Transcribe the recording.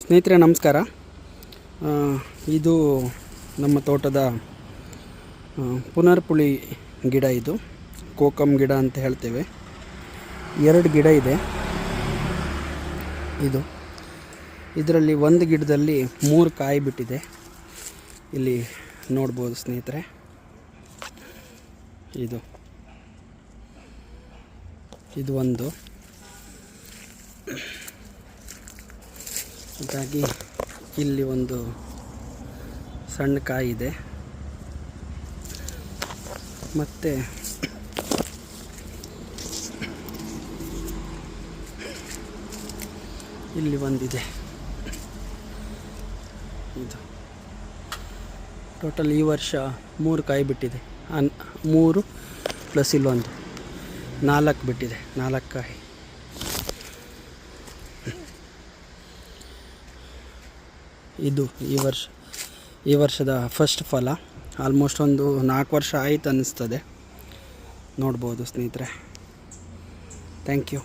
ಸ್ನೇಹಿತರೆ ನಮಸ್ಕಾರ. ಇದು ನಮ್ಮ ತೋಟದ ಪುನರ್ಪುಳಿ ಗಿಡ. ಇದು ಕೋಕಮ್ ಗಿಡ ಅಂತ ಹೇಳ್ತೇವೆ. 2 ಗಿಡ ಇದೆ. ಇದರಲ್ಲಿ ಒಂದು ಗಿಡದಲ್ಲಿ 3 ಕಾಯಿ ಬಿಟ್ಟಿದೆ. ಇಲ್ಲಿ ನೋಡ್ಬೋದು ಸ್ನೇಹಿತರೆ. ಇದು ಒಂದು. ಹಾಗಾಗಿ ಇಲ್ಲಿ ಒಂದು ಸಣ್ಣ ಕಾಯಿ ಇದೆ. ಮತ್ತು ಇಲ್ಲಿ ಒಂದಿದೆ. ಇದು ಟೋಟಲ್ ಈ ವರ್ಷ 3 ಕಾಯಿ ಬಿಟ್ಟಿದೆ. 3 ಪ್ಲಸ್ ಇಲ್ಲೊಂದು 4 ಬಿಟ್ಟಿದೆ. 4 ಕಾಯಿ. ಇದು ಈ ವರ್ಷದ ಫಸ್ಟ್ ಫಲ. ಆಲ್ಮೋಸ್ಟ್ ಒಂದು 4 ವರ್ಷ ಆಯ್ತು ಅನ್ನಿಸ್ತದೆ. ನೋಡ್ಬೋದು ಸ್ನೇಹಿತರೆ. Thank you.